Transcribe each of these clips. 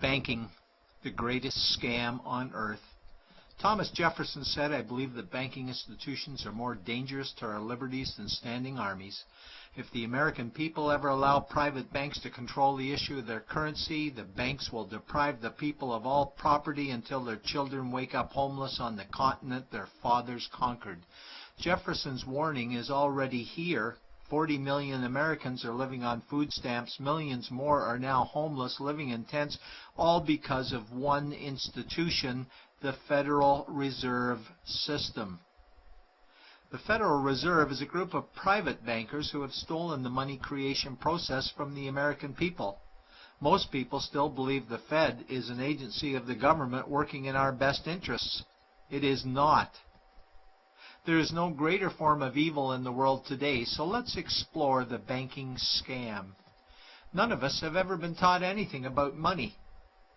banking the greatest scam on earth? Thomas Jefferson said, "I believe that banking institutions are more dangerous to our liberties than standing armies. If the American people ever allow private banks to control the issue of their currency, the banks will deprive the people of all property until their children wake up homeless on the continent their fathers conquered." Jefferson's warning is already here. 40 million Americans are living on food stamps. Millions more are now homeless, living in tents, all because of one institution, the Federal Reserve System. The Federal Reserve is a group of private bankers who have stolen the money creation process from the American people. Most people still believe the Fed is an agency of the government working in our best interests. It is not. There is no greater form of evil in the world today, so let's explore the banking scam. None of us have ever been taught anything about money.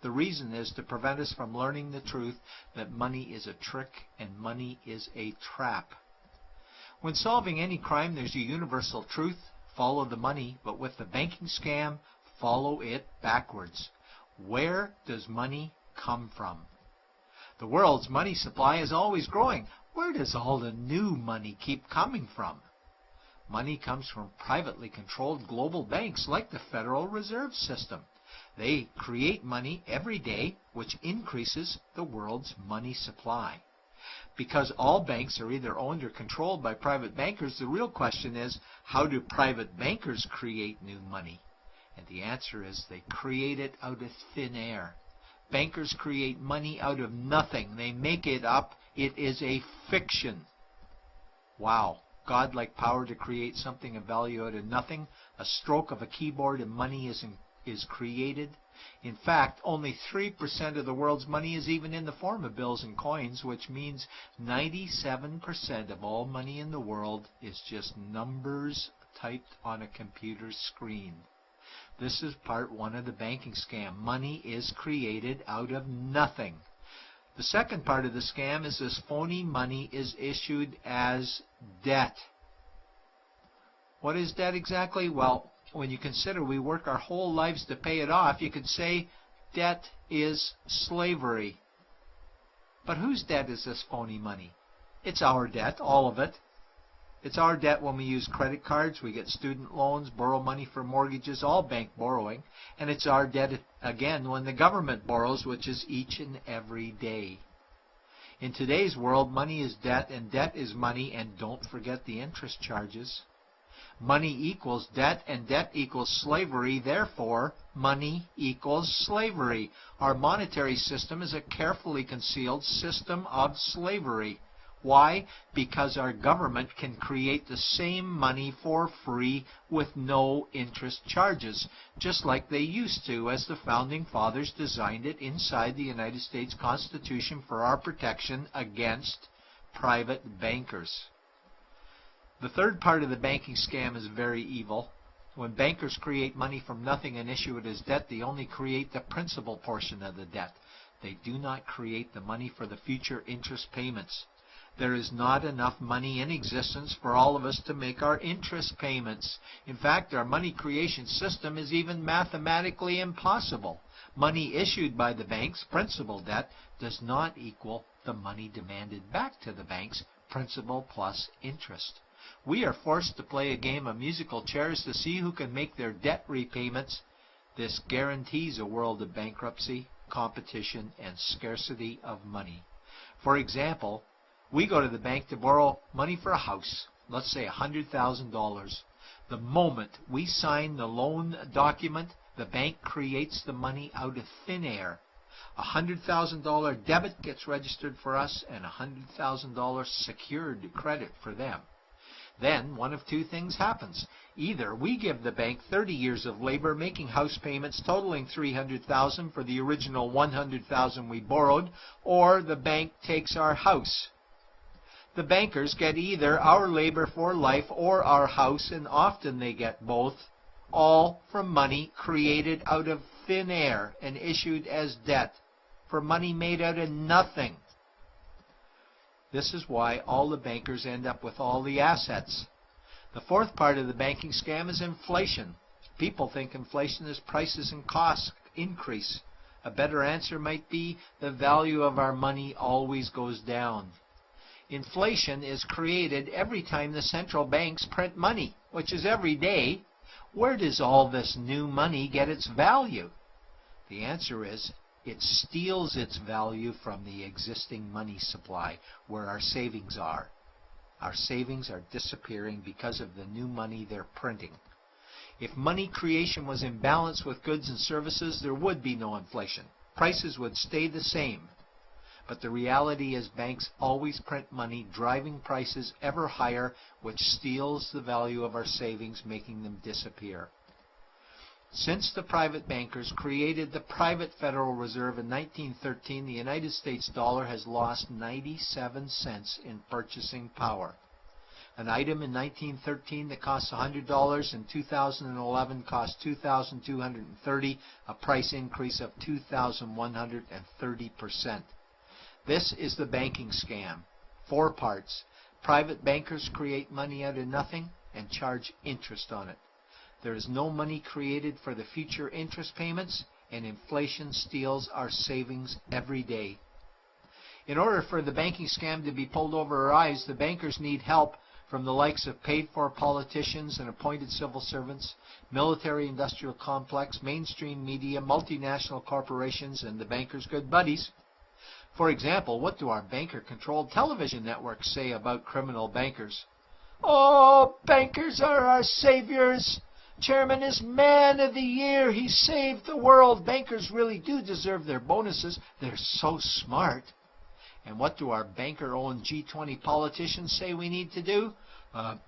The reason is to prevent us from learning the truth that money is a trick and money is a trap. When solving any crime, there's a universal truth: follow the money, but with the banking scam, follow it backwards. Where does money come from? The world's money supply is always growing. Where does all the new money keep coming from? Money comes from privately controlled global banks like the Federal Reserve System. They create money every day, which increases the world's money supply. Because all banks are either owned or controlled by private bankers, the real question is, how do private bankers create new money? And the answer is they create it out of thin air. Bankers create money out of nothing. They make it up. It is a fiction. Wow. Godlike power to create something of value out of nothing. A stroke of a keyboard and money is created. In fact, only 3% of the world's money is even in the form of bills and coins, which means 97% of all money in the world is just numbers typed on a computer screen. This is part one of the banking scam. Money is created out of nothing. The second part of the scam is this phony money is issued as debt. What is debt exactly? Well, when you consider we work our whole lives to pay it off, you could say debt is slavery. But whose debt is this phony money? It's our debt, all of it. It's our debt when we use credit cards, we get student loans, borrow money for mortgages, all bank borrowing. And it's our debt again when the government borrows, which is each and every day. In today's world, money is debt and debt is money, and don't forget the interest charges. Money equals debt and debt equals slavery. Therefore, money equals slavery. Our monetary system is a carefully concealed system of slavery. Why? Because our government can create the same money for free with no interest charges, just like they used to, as the Founding Fathers designed it inside the United States Constitution for our protection against private bankers. The third part of the banking scam is very evil. When bankers create money from nothing and issue it as debt, they only create the principal portion of the debt. They do not create the money for the future interest payments. There is not enough money in existence for all of us to make our interest payments. In fact, our money creation system is even mathematically impossible. Money issued by the banks, principal debt, does not equal the money demanded back to the banks, principal plus interest. We are forced to play a game of musical chairs to see who can make their debt repayments. This guarantees a world of bankruptcy, competition, and scarcity of money. For example, we go to the bank to borrow money for a house, let's say $100,000. The moment we sign the loan document, the bank creates the money out of thin air. A $100,000 debit gets registered for us and a $100,000 secured credit for them. Then one of two things happens. Either we give the bank 30 years of labor making house payments totaling $300,000 for the original $100,000 we borrowed, or the bank takes our house. The bankers get either our labor for life or our house, and often they get both, all from money created out of thin air and issued as debt, for money made out of nothing. This is why all the bankers end up with all the assets. The fourth part of the banking scam is inflation. People think inflation is prices and costs increase. A better answer might be the value of our money always goes down. Inflation is created every time the central banks print money, which is every day. Where does all this new money get its value? The answer is it steals its value from the existing money supply, where our savings are. Our savings are disappearing because of the new money they're printing. If money creation was in balance with goods and services, there would be no inflation. Prices would stay the same. But the reality is banks always print money, driving prices ever higher, which steals the value of our savings, making them disappear. Since the private bankers created the private Federal Reserve in 1913, the United States dollar has lost 97 cents in purchasing power. An item in 1913 that cost $100 in 2011 cost $2,230, a price increase of 2,130%. This is the banking scam. 4 parts. Private bankers create money out of nothing and charge interest on it. There is no money created for the future interest payments, and inflation steals our savings every day. In order for the banking scam to be pulled over our eyes, the bankers need help from the likes of paid-for politicians and appointed civil servants, military-industrial complex, mainstream media, multinational corporations, and the bankers' good buddies. For example, what do our banker-controlled television networks say about criminal bankers? "Oh, bankers are our saviors. Chairman is man of the year. He saved the world. Bankers really do deserve their bonuses. They're so smart." And what do our banker-owned G20 politicians say we need to do?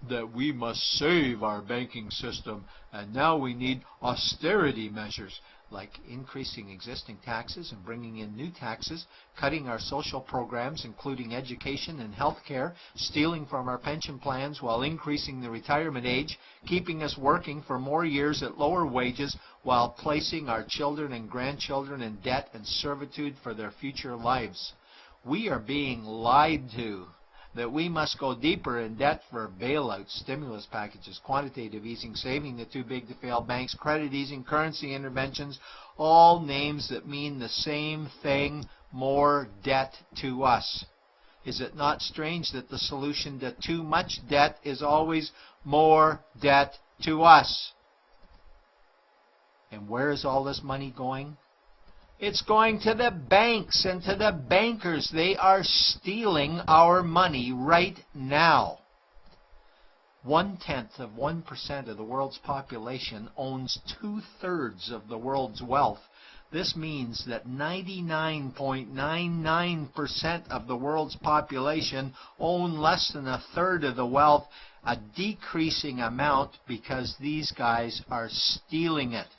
That we must save our banking system, and now we need austerity measures, like increasing existing taxes and bringing in new taxes, cutting our social programs, including education and health care, stealing from our pension plans while increasing the retirement age, keeping us working for more years at lower wages while placing our children and grandchildren in debt and servitude for their future lives. We are being lied to that we must go deeper in debt for bailouts, stimulus packages, quantitative easing, saving the too big to fail banks, credit easing, currency interventions, all names that mean the same thing, more debt to us. Is it not strange that the solution to too much debt is always more debt to us? And where is all this money going? It's going to the banks and to the bankers. They are stealing our money right now. 0.1% of the world's population owns 2/3 of the world's wealth. This means that 99.99% of the world's population own less than 1/3 of the wealth, a decreasing amount because these guys are stealing it.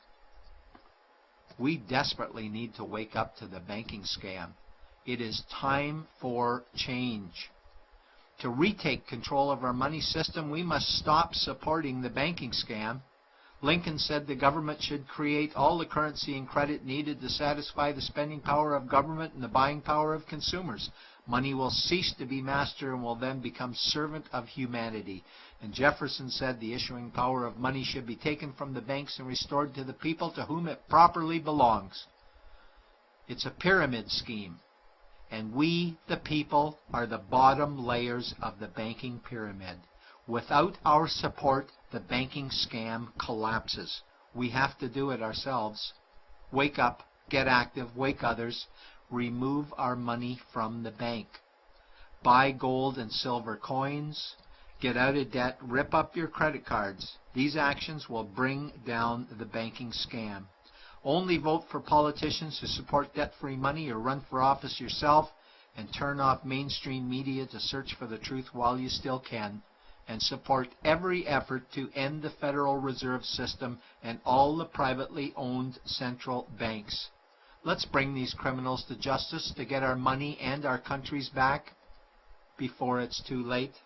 We desperately need to wake up to the banking scam. It is time for change. To retake control of our money system, we must stop supporting the banking scam. Lincoln said the government should create all the currency and credit needed to satisfy the spending power of government and the buying power of consumers. Money will cease to be master and will then become servant of humanity. And Jefferson said the issuing power of money should be taken from the banks and restored to the people to whom it properly belongs. It's a pyramid scheme, and we, the people, are the bottom layers of the banking pyramid. Without our support, the banking scam collapses. We have to do it ourselves. Wake up, get active, wake others. Remove our money from the bank. Buy gold and silver coins. Get out of debt. Rip up your credit cards. These actions will bring down the banking scam. Only vote for politicians who support debt-free money, or run for office yourself, and turn off mainstream media to search for the truth while you still can. And support every effort to end the Federal Reserve System and all the privately owned central banks. Let's bring these criminals to justice to get our money and our countries back before it's too late.